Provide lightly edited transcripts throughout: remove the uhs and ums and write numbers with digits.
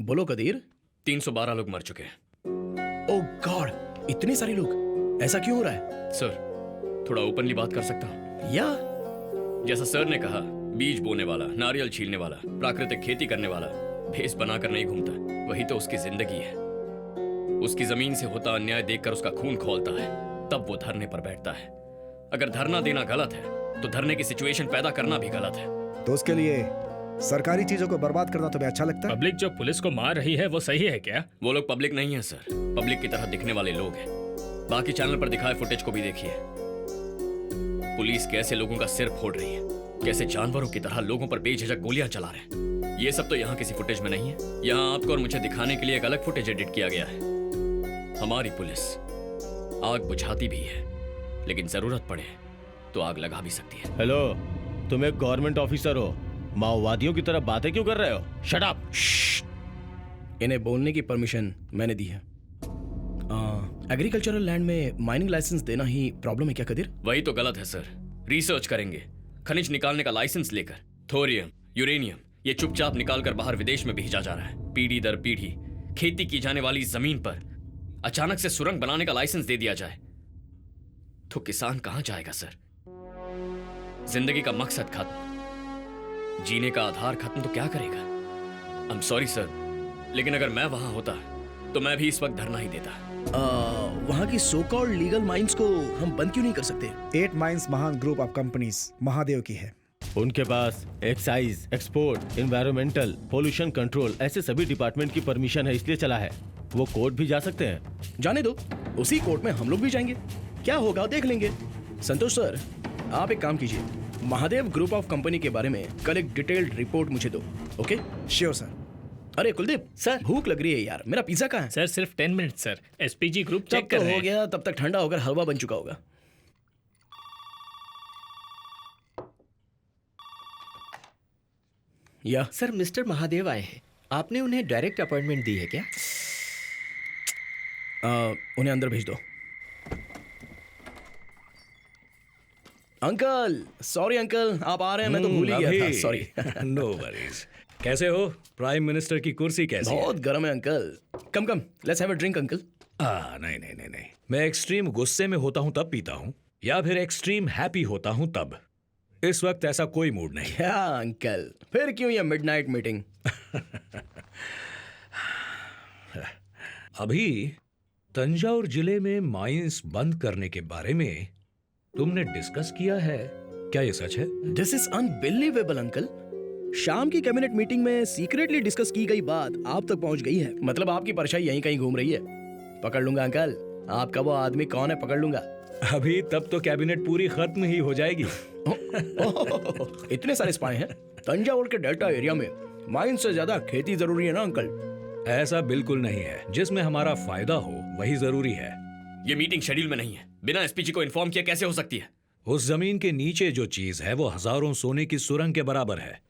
बोलो कदीर। 312 लोग मर चुके हैं। ओह गॉड, इतने सारे लोग, ऐसा क्यों हो रहा है? सर, थोड़ा ओपनली बात कर सकता हूँ? या जैसा सर ने कहा, बीज बोने वाला, नारियल छीलने वाला, प्राकृतिक खेती करने वाला भेष बनाकर नहीं घूमता, वही तो उसकी जिंदगी है। उसकी जमीन से होता अन्याय देखकर उसका खून खौलता है, तब वो धरने पर बैठता है। अगर धरना देना गलत है तो धरने की सिचुएशन पैदा करना भी गलत है। तो उसके लिए सरकारी चीजों को बर्बाद करना तुम्हें अच्छा लगता है? पब्लिक जो पुलिस को मार रही है वो सही है क्या? वो लोग पब्लिक नहीं है सर, पब्लिक की तरह दिखने वाले लोग हैं। बाकी चैनल पर दिखाए फुटेज को भी देखिए। पुलिस कैसे लोगों का सिर फोड़ रही है, कैसे जानवरों की तरह लोगों पर बेझिझक गोलियां चला रहे हैं। ये सब तो यहाँ किसी फुटेज में नहीं है। यहाँ आपको और मुझे दिखाने के लिए एक अलग फुटेज एडिट किया गया है। हमारी पुलिस आग बुझाती भी है, लेकिन जरूरत पड़े तो आग लगा भी सकती है। हेलो, तुम एक गवर्नमेंट ऑफिसर हो, माओवादियों की तरह बातें क्यों कर रहे हो? Shut up. इन्हें बोलने की परमिशन मैंने दी है। एग्रीकल्चरल लैंड में माइनिंग लाइसेंस देना ही प्रॉब्लम है क्या कदीर? वही तो गलत है सर। रिसर्च करेंगे, खनिज निकालने का लाइसेंस लेकर थोरियम, यूरेनियम ये चुपचाप निकालकर बाहर विदेश में भेजा जा रहा है। पीढ़ी दर पीढ़ी खेती की जाने वाली जमीन पर अचानक से सुरंग बनाने का लाइसेंस दे दिया जाए तो किसान कहां जाएगा सर? जिंदगी का मकसद खत्म, जीने का आधार खत्म, तो क्या करेगा? आई एम सॉरी सर, लेकिन अगर मैं वहां होता तो मैं भी इस वक्त धरना ही देता। वहाँ की सो कॉल्ड लीगल माइंस को हम बंद क्यों नहीं कर सकते? 8 माइंस महान ग्रुप ऑफ कंपनीज महादेव की है। उनके पास excise, export, environmental, pollution control ऐसे सभी डिपार्टमेंट की परमिशन है, इसलिए चला है। वो कोर्ट भी जा सकते हैं। जाने दो, उसी कोर्ट में हम लोग भी जाएंगे, क्या होगा देख लेंगे। संतोष सर, आप एक काम कीजिए, महादेव ग्रुप ऑफ कंपनी के बारे में कल एक डिटेल्ड रिपोर्ट मुझे दो। ओके? Sure sir. अरे कुलदीप सर। भूख लग रही है यार, मेरा पिज्जा कहाँ है? सर सिर्फ 10 मिनट सर, एसपीजी ग्रुप तब चेक कर तो रहे हो हैं। गया, तब तक ठंडा होकर हलवा बन चुका होगा। या सर मिस्टर महादेव आए हैं, आपने उन्हें डायरेक्ट अपॉइंटमेंट दी है क्या? उन्हें अंदर भेज दो। अंकल, सॉरी अंकल, आप आ रहे हैं, मैं तो भूल ही गया था, सॉरी। No worries. कैसे हो? प्राइम मिनिस्टर की कुर्सी कैसी है? बहुत गर्म है uncle. Come come, let's have a drink uncle. नहीं नहीं नहीं नहीं, मैं एक्सट्रीम गुस्से में होता हूं तब पीता हूं, या फिर एक्सट्रीम हैप्पी होता हूं तब। इस वक्त ऐसा कोई मूड नहीं। क्या अंकल, फिर क्यों ये मिडनाइट मीटिंग? अभी तंजावुर जिले में माइंस बंद करने के बारे में तुमने डिस्कस किया है क्या? ये सच है? This is unbelievable uncle. शाम की कैबिनेट मीटिंग में सीक्रेटली डिस्कस की गई बात आप तक पहुंच गई है। मतलब आपकी परछाई यहीं कहीं घूम रही है। पकड़ लूंगा अंकल, आपका वो आदमी कौन है, पकड़ लूंगा। अभी तब तो कैबिनेट पूरी खत्म ही हो जाएगी। इतने सारे स्पाई हैं तंजावुर के डेल्टा एरिया में। माइन से ज्यादा खेती जरूरी है ना अंकल? ऐसा बिल्कुल नहीं है, जिसमें हमारा फायदा हो वही जरूरी है। ये मीटिंग शेड्यूल में नहीं है, बिना एसपीजी को इन्फॉर्म किया कैसे हो सकती है? उस जमीन के नीचे जो चीज है वो हजारों सोने की सुरंग के बराबर है।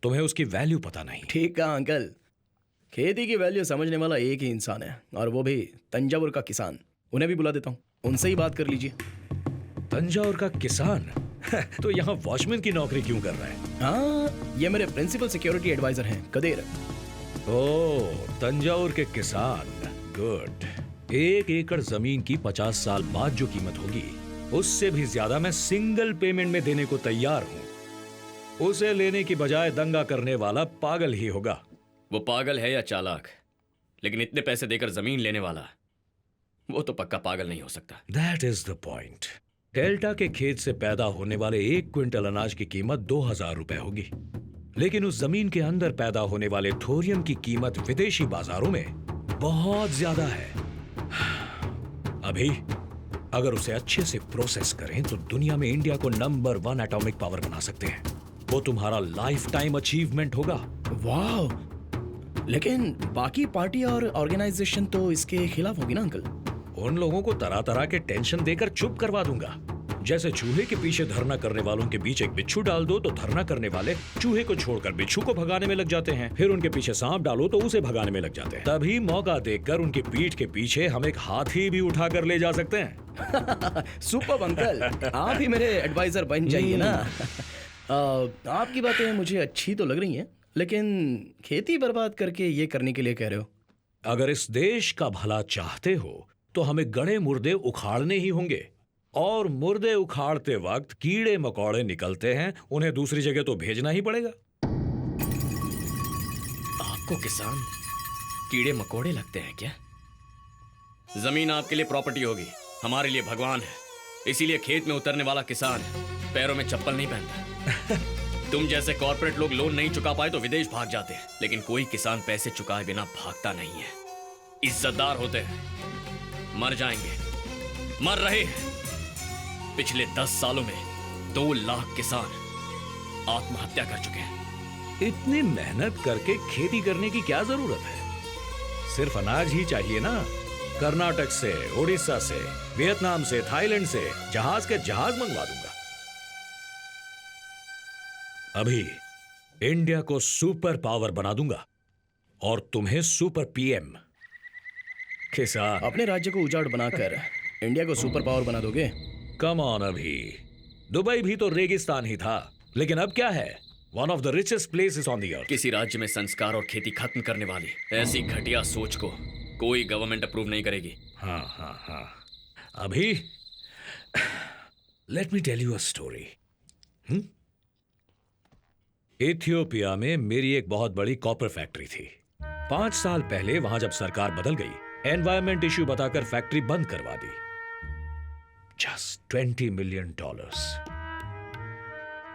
तुम्हें उसकी वैल्यू पता नहीं। ठीक है अंकल, खेती की वैल्यू समझने वाला एक ही इंसान है, और वो भी तंजावुर का किसान। उन्हें भी बुला देता हूँ, उनसे ही बात कर लीजिए। तंजावुर का किसान? तो यहाँ वॉचमैन की नौकरी क्यों कर रहा है? हाँ, ये मेरे प्रिंसिपल सिक्योरिटी एडवाइजर हैं, कदेर। ओह, तंजावुर के किसान, गुड। 1 एकड़ जमीन की 50 साल बाद जो कीमत होगी, उससे भी ज्यादा मैं सिंगल पेमेंट में देने को तैयार हूँ। उसे लेने की बजाय दंगा करने वाला पागल ही होगा। वो पागल है या चालाक, लेकिन इतने पैसे देकर जमीन लेने वाला, वो तो पक्का पागल नहीं हो सकता। That is the point. Delta के खेत से पैदा होने वाले 1 क्विंटल अनाज की कीमत 2000 रुपए होगी, लेकिन उस जमीन के अंदर पैदा होने वाले थोरियम की कीमत विदेशी बाजारों में बहुत ज्यादा है। अभी अगर उसे अच्छे से प्रोसेस करें तो दुनिया में इंडिया को नंबर 1 एटॉमिक पावर बना सकते हैं। वो तुम्हारा लाइफ टाइम अचीवमेंट होगा। वाह, लेकिन बाकी पार्टी और ऑर्गेनाइजेशन तो इसके खिलाफ होगी ना अंकल? उन लोगों को तरह तरह के टेंशन देकर चुप करवा दूंगा। जैसे चूहे के पीछे धरना करने वालों के बीच एक बिच्छू डाल दो तो धरना करने वाले चूहे को छोड़कर बिच्छू को भगाने में लग जाते हैं, फिर उनके पीछे सांप डालो तो उसे भगाने में लग जाते हैं। तभी मौका देखकर उनकी पीठ के पीछे हम एक हाथी भी उठा कर ले जा सकते हैं। सुपर अंकल, आप ही मेरे एडवाइजर बन जाइए ना। आपकी बातें मुझे अच्छी तो लग रही हैं, लेकिन खेती बर्बाद करके ये करने के लिए कह रहे हो? अगर इस देश का भला चाहते हो तो हमें गड़े मुर्दे उखाड़ने ही होंगे, और मुर्दे उखाड़ते वक्त कीड़े मकोड़े निकलते हैं, उन्हें दूसरी जगह तो भेजना ही पड़ेगा। आपको किसान कीड़े मकोड़े लगते हैं क्या? जमीन आपके लिए प्रॉपर्टी होगी, हमारे लिए भगवान है। इसीलिए खेत में उतरने वाला किसान पैरों में चप्पल नहीं पहनता। तुम जैसे कॉर्पोरेट लोग लोन नहीं चुका पाए तो विदेश भाग जाते हैं, लेकिन कोई किसान पैसे चुकाए बिना भागता नहीं है। इज्जतदार होते हैं, मर जाएंगे, मर रहे हैं। पिछले 10 सालों में 2 लाख किसान आत्महत्या कर चुके हैं। इतनी मेहनत करके खेती करने की क्या जरूरत है? सिर्फ अनाज ही चाहिए ना। कर्नाटक से, उड़ीसा से, वियतनाम से, थाईलैंड से जहाज के जहाज मंगवा दूंगा। अभी इंडिया को सुपर पावर बना दूंगा और तुम्हें सुपर पीएम। किसान, अपने राज्य को उजाड़ बनाकर इंडिया को सुपर पावर बना दोगे? कम ऑन अभी। दुबई भी तो रेगिस्तान ही था, लेकिन अब क्या है? One of the richest places on the earth. किसी राज्य में संस्कार और खेती खत्म करने वाली ऐसी घटिया सोच को कोई गवर्नमेंट अप्रूव नहीं करेगी। हाँ। अभी let me tell you a story. Ethiopia में मेरी एक बहुत बड़ी कॉपर फैक्ट्री थी। 5 साल पहले वहां जब सरकार बदल गई, एनवायरमेंट इश्यू बताकर फैक्ट्री बंद करवा दी। Just $20 million.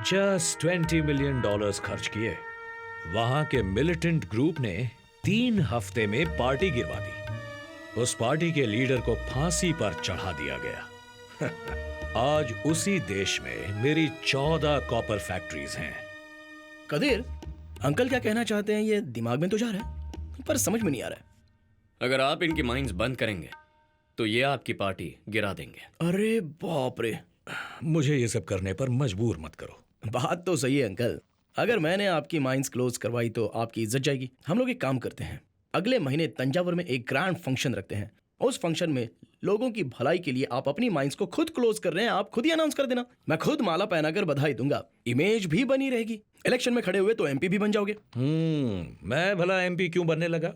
जस्ट $20 मिलियन खर्च किए। वहां के मिलिटेंट ग्रुप ने 3 हफ्ते में पार्टी गिरवा दी। उस पार्टी के लीडर को फांसी पर चढ़ा दिया गया। आज उसी देश में मेरी 14 कॉपर फैक्ट्रीज हैं। कदीर, अंकल क्या कहना चाहते हैं ये दिमाग में तो जा रहा है, पर समझ में नहीं आ रहा है। अगर आप इनकी माइंस बंद करेंगे तो ये आपकी पार्टी गिरा देंगे। अरे बाप रे, मुझे ये सब करने पर मजबूर मत करो। बात तो सही है अंकल। अगर मैंने आपकी माइंस क्लोज करवाई तो आपकी इज्जत जाएगी। हम लोग एक काम करते हैं, अगले महीने तंजावुर में एक ग्रैंड फंक्शन रखते हैं। उस फंक्शन में लोगों की भलाई के लिए आप अपनी माइंस को खुद क्लोज कर रहे हैं, आप खुद ही अनाउंस कर देना। मैं खुद माला पहनाकर बधाई दूंगा, इमेज भी बनी रहेगी। इलेक्शन में खड़े हुए तो एमपी भी बन जाओगे। मैं भला एमपी क्यों बनने लगा?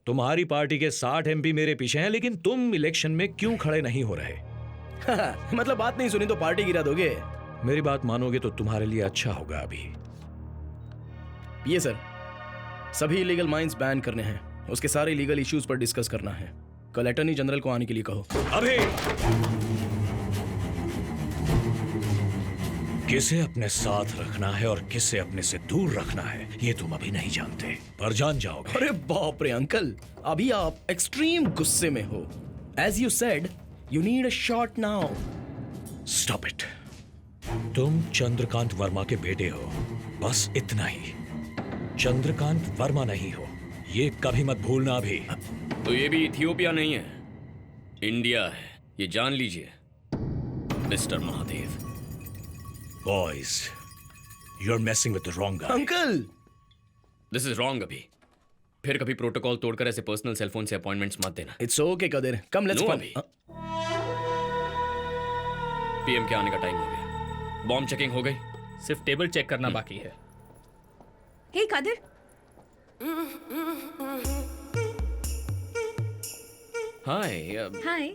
तुम्हारी पार्टी के 60 एमपी मेरे पीछे हैं, लेकिन तुम इलेक्शन में क्यों खड़े नहीं हो रहे? मतलब बात नहीं सुनी तो पार्टी गिरा दोगे? मेरी बात मानोगे तो तुम्हारे लिए अच्छा होगा। अभी ये सर, सभी इलीगल माइंस बैन करने हैं, उसके सारे लीगल इश्यूज पर डिस्कस करना है। कल अटॉर्नी जनरल को आने के लिए कहो। अभी किसे अपने साथ रखना है और किसे अपने से दूर रखना है ये तुम अभी नहीं जानते, पर जान जाओगे। अरे बाप रे अंकल, अभी आप एक्सट्रीम गुस्से में हो। As you said, you need a shot now. Stop it. तुम चंद्रकांत वर्मा के बेटे हो, बस इतना ही। चंद्रकांत वर्मा नहीं हो, ये कभी मत भूलना। अभी तो ये भी इथियोपिया नहीं है, इंडिया है, ये जान लीजिए mister Mahadev. Boys, you are messing with the wrong guy. Uncle, this is wrong. अभी फिर कभी प्रोटोकॉल तोड़कर ऐसे पर्सनल सेलफोन से अपॉइंटमेंट्स मत देना। It's okay Kadir, come let's No, fun. अभी। पीएम के आने का टाइम हो गया। बॉम्ब चेकिंग हो गई? सिर्फ टेबल चेक करना बाकी है। हे कादिर, हाय, हाय।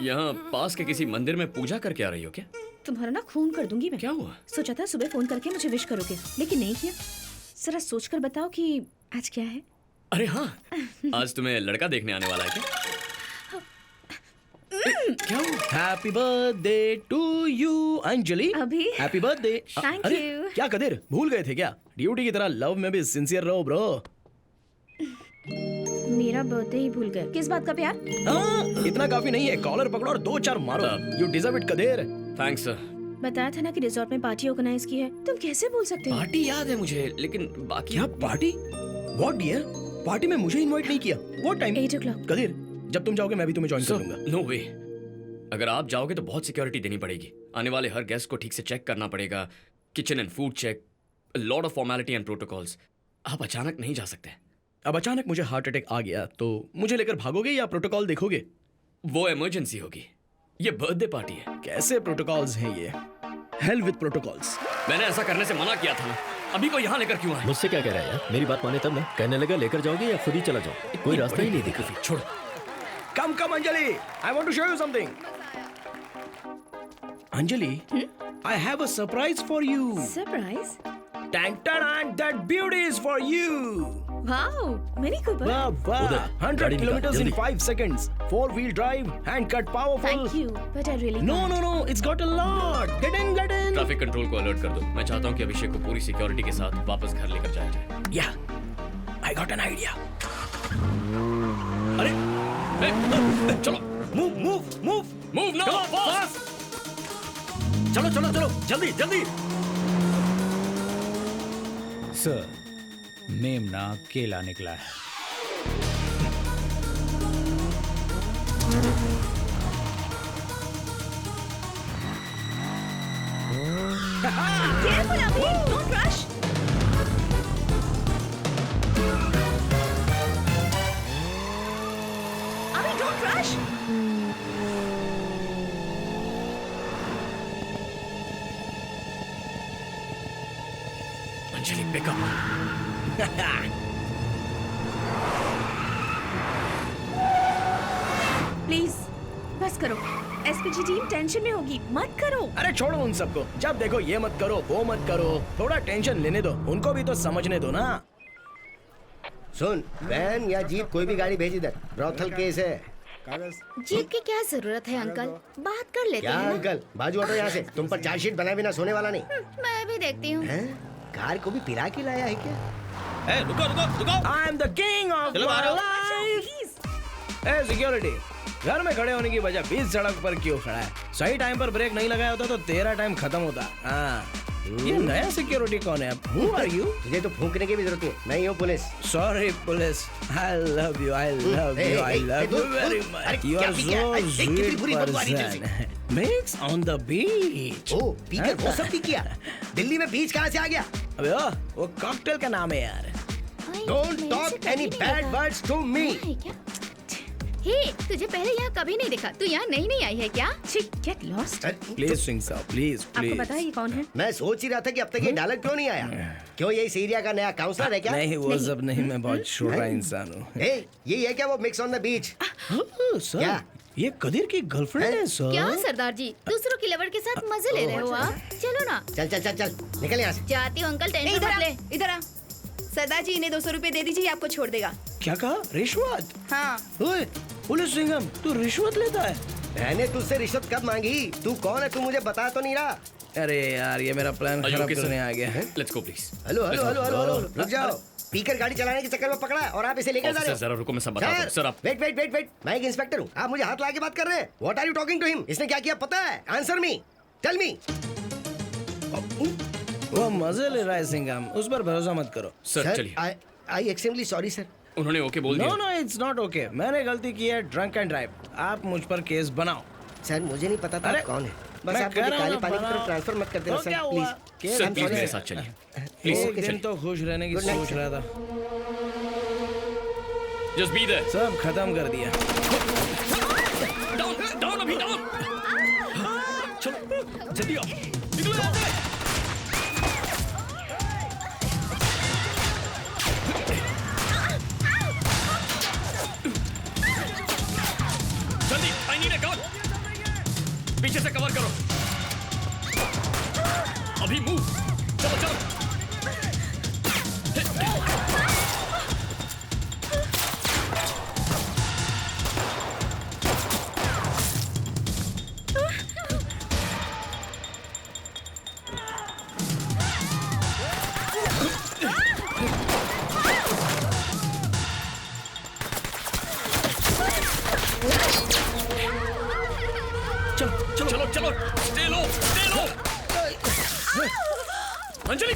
यहाँ पास के किसी मंदिर में पूजा करके आ रही हो क्या? तुम्हारा ना खून कर दूंगी मैं। क्या हुआ? सोचा था सुबह फोन करके मुझे विश करोगे, लेकिन नहीं किया। जरा सोच कर बताओ कि आज क्या है। अरे हाँ, आज तुम्हें लड़का देखने आने वाला है क्या? क्या हुआ? Happy birthday to you Anjali. अभी? Happy birthday. Thank अरे you. क्या कदीर, भूल गए थे क्या? ड्यूटी की तरह लव में भी सिंसियर रहो ब्रो। मेरा बर्थडे ही भूल गए। किस बात का प्यार? हाँ, इतना काफी नहीं है, कॉलर पकड़ो और 2-4 मारो। You deserve it Kadir. Thanks sir. बताया था ना कि रिजॉर्ट में पार्टी ऑर्गेनाइज की है। तुम कैसे भूल सकते हो? पार्टी याद है मुझे, लेकिन बाकी क्या पार्टी? What dear? पार्टी में मुझे इनवाइट नहीं किया। What time? 8 o'clock। कदीर, जब तुम जाओगे मैं भी तुम्हें ज्वाइन कर लूंगा। नो वे। अगर आप जाओगे तो बहुत सिक्योरिटी देनी पड़ेगी। आने वाले हर गेस्ट को ठीक से चेक करना पड़ेगा। Kitchen and food check, lot of formality and protocols. आप अचानक नहीं जा सकते। अब अचानक मुझे हार्ट अटैक आ गया तो मुझे लेकर भागोगे या प्रोटोकॉल देखोगे? वो इमरजेंसी होगी, ये बर्थडे पार्टी है। कैसे प्रोटोकॉल्स हैं ये? Hell with protocols. मैंने ऐसा करने से मना किया था। अभी को यहाँ लेकर क्यों आए? मुझसे क्या कह रहा है यार? मेरी बात माने तब ना। कहने लगा लेकर जाओगे या खुद ही चला जाओ? कोई रास्ता ही नहीं दिखा। छोड़। Come, come, Anjali. I want to show you something. Anjali, I have a surprise for you. Surprise? Tang and that beauty is for you. Wow, mini Cooper. Wow, wow. उधर, 100 गाड़ी निकाल, kilometers in जल्दी। 5 seconds. 4-wheel drive, hand cut, powerful. Thank you, but I really No, no, no. It's got a lot. Get in, get in. Traffic control को alert कर दो। मैं चाहता हूँ कि अभिषेक को पूरी सिक्योरिटी के साथ वापस घर लेकर जाया जाए। Yeah, I got an idea. अरे चलो Move, move, move. Move Come now on, fast. fast. चलो, चलो, चलो. जल्दी, जल्दी. सर, मेमना अकेला निकला है। केयरफुल अभी, डोंट रश। अभी don't rush. Anjali pickup. Please बस करो। एसपीजी टीम टेंशन में होगी, मत करो। अरे छोड़ो उन सबको। जब देखो ये मत करो, वो मत करो। थोड़ा टेंशन लेने दो, उनको भी तो समझने दो ना। सुन, वैन या जीप कोई भी गाड़ी भेज इधर। ब्रॉथल केस है। कागज जीप की क्या जरूरत है अंकल? बात कर लेते क्या हैं ना। अंकल, बाजू हटो यहाँ से। तुम पर चार्जशीट बनाए बिना सोने वाला नहीं। मैं भी देखती हूँ। हैं? कार को भी पिला के लाया है क्या? ए, रुको रुको रुको। I am the king of चलो my बाहर आओ। life. ए सिक्योरिटी, घर में खड़े होने की वजह बीच सड़क पर क्यों खड़ा है? सही टाइम पर ब्रेक नहीं लगाया होता तो तेरा टाइम खत्म होता। हाँ, ये नया सिक्योरिटी कौन है? Who are you? तुझे तो फूंकने की भी जरूरत नहीं। मैं ही हूँ police. Sorry police, I love you, I love Hey, you, I hey, love hey, you दूर, very दूर। much. अरे, You क्या are पी गया? so अरे, कितनी sweet बुरी बदबू आ रही है तेरे person. Mix on the beach. ओ, पीकर वो सब भी किया। दिल्ली में बीच कहाँ से आ गया? अबे वो कॉकटेल का नाम है यार। Don't talk any bad words to me. हे, तुझे पहले यहाँ कभी नहीं देखा। तू यहाँ नहीं आई है क्या? Get lost. Please sing sir, please, आपको please. पता है ये कौन है? मैं सोच ही रहा था कि अब तक ये डायलॉग क्यों नहीं आया। क्यों ये इस एरिया का नया काउंसलर है क्या? नहीं वो सब नहीं, मैं बहुत छोटा इंसान हूँ। हे, ये है क्या वो mix on the beach? Sir, क्या? ये कदीर की गर्लफ्रेंड है सर। क्या सरदार जी, दूसरों की लवर के साथ मजे ले रहे हो आप? चलो ना। चल चल चल चल, निकल यहाँ से। जाती हूँ अंकल, टेंशन इधर मत आ, ले। इधर आ। सरदार जी इन्हें 200 रुपए दे दीजिए, आपको छोड़ देगा। क्या कहा? रिश्वत? हाँ। ओए, पुलिस सिंघम, तू रिश्वत लेता है? मैंने तुझसे रिश्वत कब मांगी? तू कौन है? तू मुझे बता तो नहीं रहा। अरे यार, ये मेरा प्लान Are you खराब okay, करने sir? आ गया है। Let's go please. Hello hello hello hello hello, रुक जाओ। स्पीकर गाड़ी चलाने के चक्कर में पकड़ा है और आप इसे लेकर जा रहे ऑफिसर हो। जरा रुको, मैं सब बताता हूँ। सर आप वेट वेट वेट वेट, मैं एक इंस्पेक्टर हूँ। आप मुझे हाथ ला के बात कर रहे हैं। What are you talking to him? इसने क्या किया पता है? Answer me, tell me. वो मजे ले रहा है सिंघम, उस पर भरोसा मत करो। सर चलिए। I extremely sorry sir. उन्होंने ओके बोल नो दिया। No, it's not okay. मैंने गलती की है, ड्रंक एंड ड्राइव। आप मुझ पर केस बनाओ। सर मुझे नहीं पता था अरे, आप कौन है। बस मैं आप कह मुझे रहा हूँ काले ना, पानी की तरफ बनाओ। ट्रांसफर मत कर देना तो सर, क्या हुआ? Please. Sir I'm please sorry, मेरे sir. साथ चलिए। एक Okay, दिन sir. तो खुश रहने की Good night, सोच sir. रहा था, जस्ट बी देयर। सब खत्म कर दिया। डाउन डाउन अभी डाउन। चलो जल्दी आओ, निकलो यहाँ से। जल्दी, आई नीड अ गन। पीछे से कवर करो। अभी मूव। चलो चलो। चलो चलो चलो, स्टे लो स्टे लो। अंजलि